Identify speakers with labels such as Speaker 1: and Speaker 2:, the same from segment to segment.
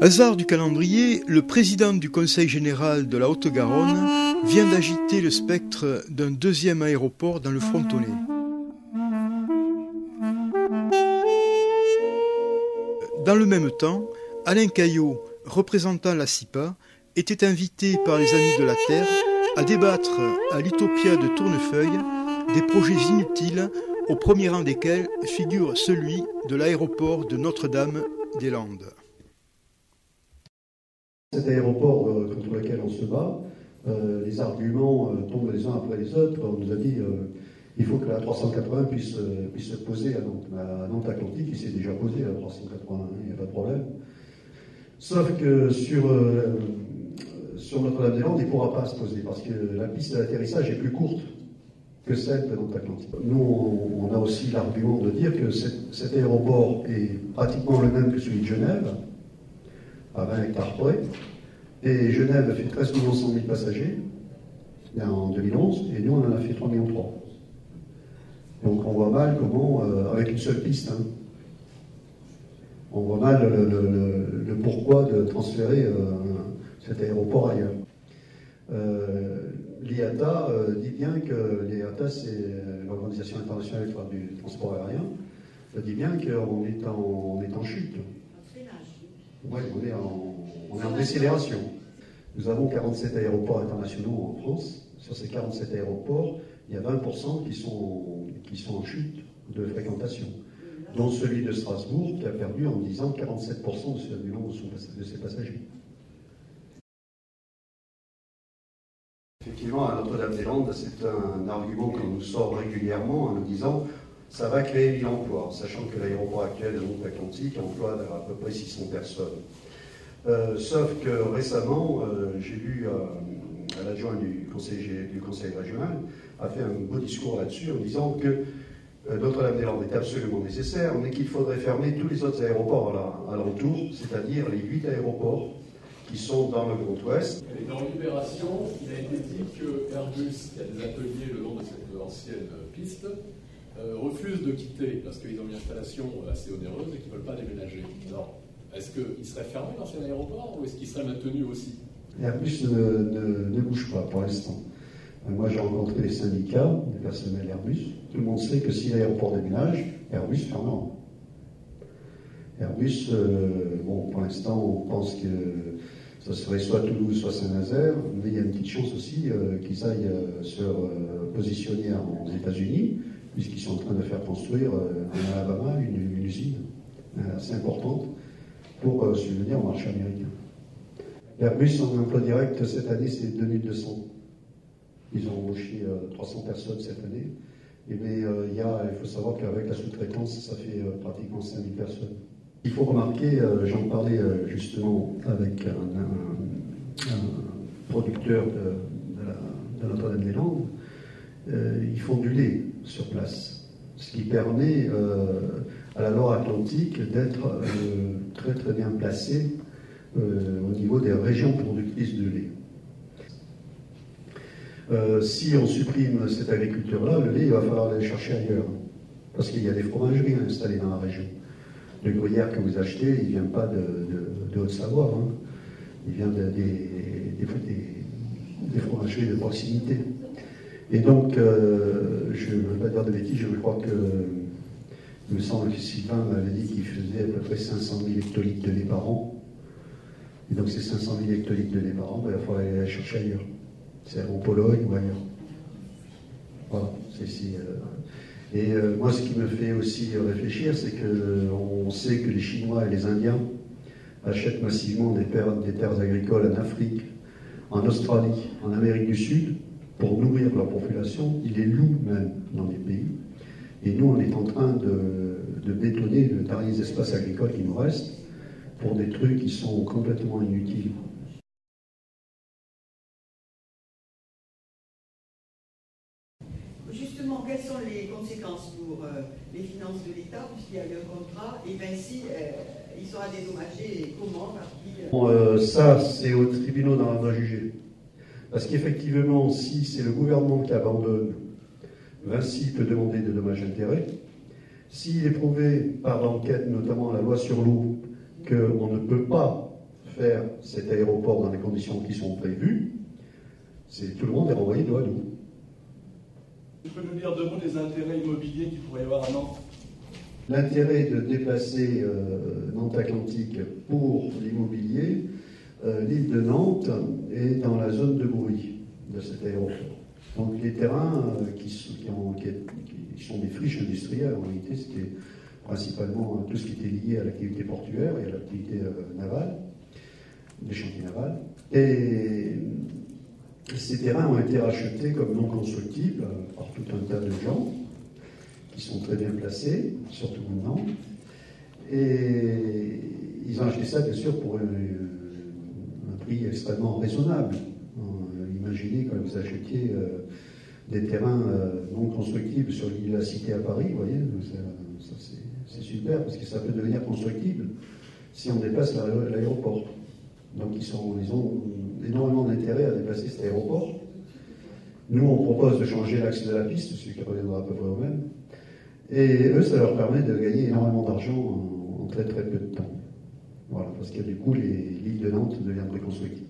Speaker 1: Hasard du calendrier, le président du Conseil général de la Haute-Garonne vient d'agiter le spectre d'un deuxième aéroport dans le Frontonnais. Dans le même temps, Alain Caillot, représentant la CIPA, était invité par les Amis de la Terre à débattre à l'Utopia de Tournefeuille des projets inutiles, au premier rang desquels figure celui de l'aéroport de Notre-Dame-des-Landes.
Speaker 2: Cet aéroport contre lequel on se bat, les arguments tombent les uns après les autres. On nous a dit il faut que la 380 puisse se poser à Nantes. À Nantes-Atlantique, il s'est déjà posé à la 380, il n'y a pas de problème. Sauf que sur Notre-Dame-des-Landes, il ne pourra pas se poser parce que la piste d'atterrissage est plus courte que celle de Nantes-Atlantique. Nous, on a aussi l'argument de dire que cet aéroport est pratiquement le même que celui de Genève, à 20 hectares près. Et Genève a fait 13 100 000 passagers en 2011, et nous, on en a fait 3,3 millions. Donc on voit mal comment, avec une seule piste, on voit mal le pourquoi de transférer cet aéroport ailleurs. L'IATA dit bien que l'IATA, c'est l'Organisation internationale du transport aérien, dit bien qu'on est en chute. Oui, on est en décélération. Nous avons 47 aéroports internationaux en France. Sur ces 47 aéroports, il y a 20% qui sont en chute de fréquentation, dont celui de Strasbourg qui a perdu en 10 ans 47% du nombre de ses passagers. Effectivement, à Notre-Dame-des-Landes, c'est un argument qu'on nous sort régulièrement en nous disant ça va créer 1000 emplois, sachant que l'aéroport actuel de Nantes-Atlantique emploie à peu près 600 personnes. Sauf que récemment, j'ai lu à l'adjoint du conseil régional a fait un beau discours là-dessus en disant que Notre-Dame-des-Landes est absolument nécessaire, mais qu'il faudrait fermer tous les autres aéroports alentour, c'est-à-dire les 8 aéroports qui sont dans le Grand Ouest.
Speaker 3: Et dans Libération, il a été dit que Airbus, qui a des ateliers le long de cette ancienne piste, refuse de quitter parce qu'ils ont une installation assez onéreuse et qu'ils ne veulent pas déménager. Alors, est-ce qu'il serait fermé l'ancien aéroport ou est-ce qu'il serait maintenu aussi?
Speaker 2: Airbus ne bouge pas pour l'instant. Moi, j'ai rencontré les syndicats, les personnels Airbus. Tout le monde sait que si l'aéroport déménage, Airbus fermera. Airbus, pour l'instant, on pense que ça serait soit Toulouse, soit Saint-Nazaire, mais il y a une petite chance aussi qu'ils aillent se positionner aux États-Unis, puisqu'ils sont en train de faire construire en Alabama une usine assez importante pour subvenir au marché américain. Airbus, en emploi direct, cette année, c'est 2200. Ils ont embauché 300 personnes cette année. Mais il faut savoir qu'avec la sous-traitance, ça fait pratiquement 5000 personnes. Il faut remarquer, j'en parlais justement avec un producteur de Notre-Dame-des-Landes, ils font du lait sur place, ce qui permet à la Loire-Atlantique d'être très très bien placé au niveau des régions productrices de lait. Si on supprime cette agriculture-là, le lait, il va falloir aller chercher ailleurs, parce qu'il y a des fromageries installées dans la région. Le gruyère que vous achetez, il ne vient pas de Haute-Savoie, il vient des fromageries de proximité. Et donc, je ne veux pas dire de bêtises, je crois que, il me semble que Sylvain m'avait dit qu'il faisait à peu près 500 000 hectolitres de lait par an. Et donc, ces 500 000 hectolitres de lait par an, il va falloir aller chercher ailleurs. C'est en Pologne ou ailleurs. Voilà, c'est ici. Et moi, ce qui me fait aussi réfléchir, c'est qu'on sait que les Chinois et les Indiens achètent massivement des terres agricoles en Afrique, en Australie, en Amérique du Sud, pour nourrir leur population. Ils les louent même dans les pays. Et nous, on est en train de bétonner le dernier espace agricole qui nous reste pour des trucs qui sont complètement inutiles.
Speaker 4: Justement, quelles sont les conséquences pour les finances de l'État, puisqu'il y a eu un contrat, et bien si il sera dédommagé, et comment, par qui
Speaker 2: Ça, c'est aux tribunaux d'en juger. Parce qu'effectivement, si c'est le gouvernement qui abandonne, Vinci peut demander des dommages-intérêts. S'il est prouvé par l'enquête, notamment la loi sur l'eau, qu'on ne peut pas faire cet aéroport dans les conditions qui sont prévues, tout le monde est renvoyé dos à dos.
Speaker 3: Tu peux nous dire deux mots des intérêts immobiliers qu'il pourrait y avoir à Nantes?
Speaker 2: L'intérêt de déplacer Nantes-Atlantique pour l'immobilier, l'île de Nantes est dans la zone de bruit de cet aéroport. Donc les terrains qui sont des friches industrielles, en réalité, c'était principalement tout ce qui était lié à l'activité portuaire et à l'activité navale, des chantiers navals. Et ces terrains ont été rachetés comme non constructibles par tout un tas de gens qui sont très bien placés, surtout maintenant. Et ils ont acheté ça, bien sûr, pour un prix extrêmement raisonnable. Imaginez quand vous achetiez des terrains non constructibles sur l'île de la Cité à Paris, vous voyez, ça c'est super, parce que ça peut devenir constructible si on déplace l'aéroport. Donc ils ont énormément d'intérêt à déplacer cet aéroport. Nous, on propose de changer l'axe de la piste, ce qui reviendra à peu près au même. Et eux, ça leur permet de gagner énormément d'argent en très très peu de temps. Voilà, parce que du coup, l'île de Nantes deviendrait constructible.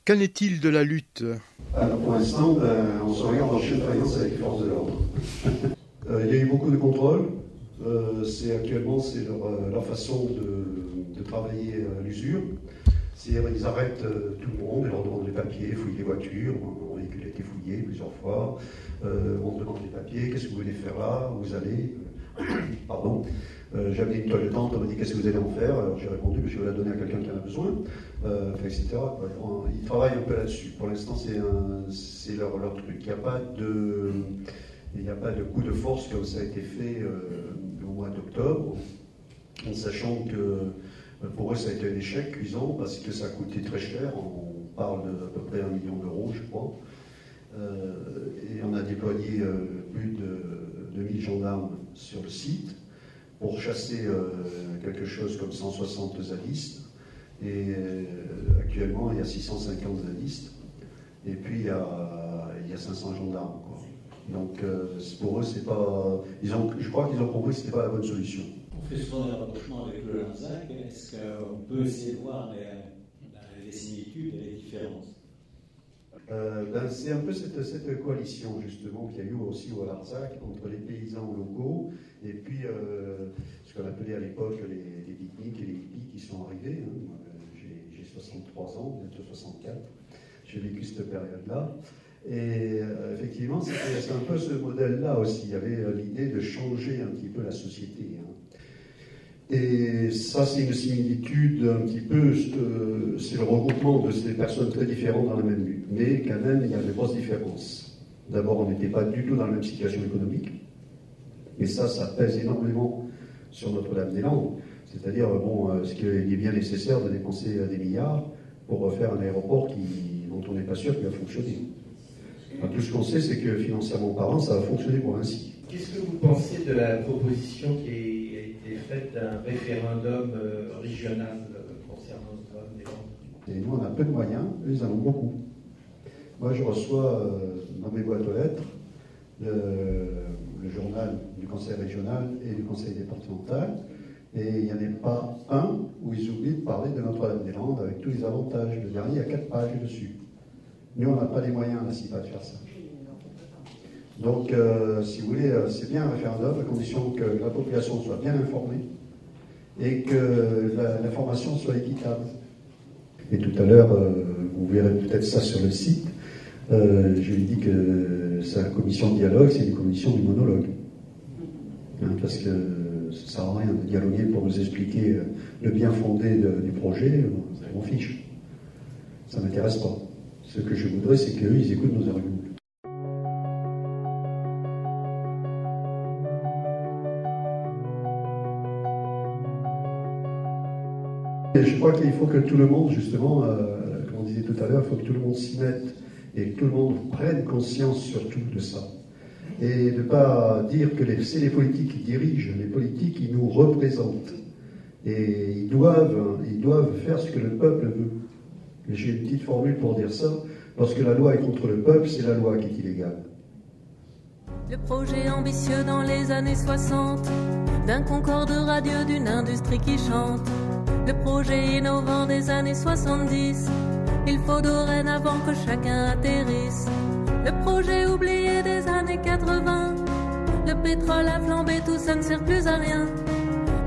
Speaker 1: Qu'en est-il de la lutte?
Speaker 2: Alors pour l'instant, on se regarde en chaîne de faïence avec les forces de l'ordre. Il y a eu beaucoup de contrôles. Actuellement, c'est leur façon de travailler à l'usure. C'est-à-dire qu'ils arrêtent tout le monde et leur demandent les papiers, fouillent les voitures. Mon véhicule a été fouillé plusieurs fois. On demande les papiers, qu'est-ce que vous voulez faire là? Vous allez... Pardon. J'ai amené une toile de tente, on m'a dit qu'est-ce que vous allez en faire? Alors j'ai répondu que je vais la donner à quelqu'un qui en a besoin, etc. Ils travaillent un peu là-dessus. Pour l'instant, c'est leur truc. Il n'y a pas de coup de force comme ça a été fait au mois d'octobre, en sachant que pour eux ça a été un échec cuisant parce que ça a coûté très cher. On parle d'à peu près 1 million d'euros, je crois. Et on a déployé plus de 2000 gendarmes sur le site pour chasser quelque chose comme 160 zadistes. Et actuellement, il y a 650 zadistes. Et puis, il y a 500 gendarmes, quoi. Donc, pour eux, c'est pas... je crois qu'ils ont compris que ce n'était pas la bonne solution.
Speaker 5: On fait souvent des rapprochements avec le Larzac. Est-ce qu'on peut essayer de voir les similitudes et les différences?
Speaker 2: C'est un peu cette coalition, justement, qu'il y a eu aussi au Larzac entre les paysans locaux et puis ce qu'on appelait à l'époque les pique-niques et les hippies qui sont arrivés. J'ai 63 ans, bientôt 64. J'ai vécu cette période-là. Et effectivement, c'est un peu ce modèle-là aussi. Il y avait l'idée de changer un petit peu la société. Et ça, c'est une similitude un petit peu, c'est le regroupement de ces personnes très différentes dans la même lutte. Mais quand même, il y a de grosses différences. D'abord, on n'était pas du tout dans la même situation économique. Et ça pèse énormément sur Notre-Dame-des-Landes. C'est-à-dire, ce qu'il est bien nécessaire de dépenser des milliards pour refaire un aéroport dont on n'est pas sûr qu'il va fonctionner. Enfin, tout ce qu'on sait, c'est que financièrement parlant, ça va fonctionner pour ainsi.
Speaker 6: Qu'est-ce que vous pensez de la proposition qui a été faite d'un référendum régional concernant Notre-Dame-des-Landes?
Speaker 2: Et nous, on a peu de moyens, eux, ils en ont beaucoup. Moi, je reçois dans mes boîtes aux lettres le journal du conseil régional et du conseil départemental, et il n'y en a pas un où ils oublient de parler de Notre-Dame-des-Landes avec tous les avantages. Le dernier, il y a 4 pages dessus. Nous, on n'a pas les moyens, à CIPA, de faire ça. Donc, si vous voulez, c'est bien un référendum, à condition que la population soit bien informée et que l'information soit équitable. Et tout à l'heure, vous verrez peut-être ça sur le site, je lui dis que c'est la commission de dialogue, c'est une commission du monologue. Parce que ça ne sert à rien de dialoguer pour nous expliquer le bien fondé du projet, on fiche. Ça ne m'intéresse pas. Ce que je voudrais, c'est qu'eux, ils écoutent nos arguments. Et je crois qu'il faut que tout le monde, justement, comme on disait tout à l'heure, il faut que tout le monde s'y mette et que tout le monde prenne conscience surtout de ça. Et de ne pas dire que c'est les politiques qui dirigent, les politiques qui nous représentent. Et ils doivent faire ce que le peuple veut. Et j'ai une petite formule pour dire ça. Lorsque la loi est contre le peuple, c'est la loi qui est illégale.
Speaker 7: Le projet ambitieux dans les années 60 d'un Concorde radieux, d'une industrie qui chante. le projet innovant des années 70. Il faut dorénavant que chacun atterrisse. Le projet oublié des années 80. Le pétrole a flambé, tout ça ne sert plus à rien.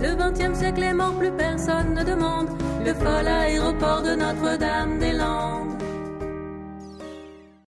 Speaker 7: Le 20e siècle est mort, plus personne ne demande le fol aéroport de Notre-Dame-des-Landes.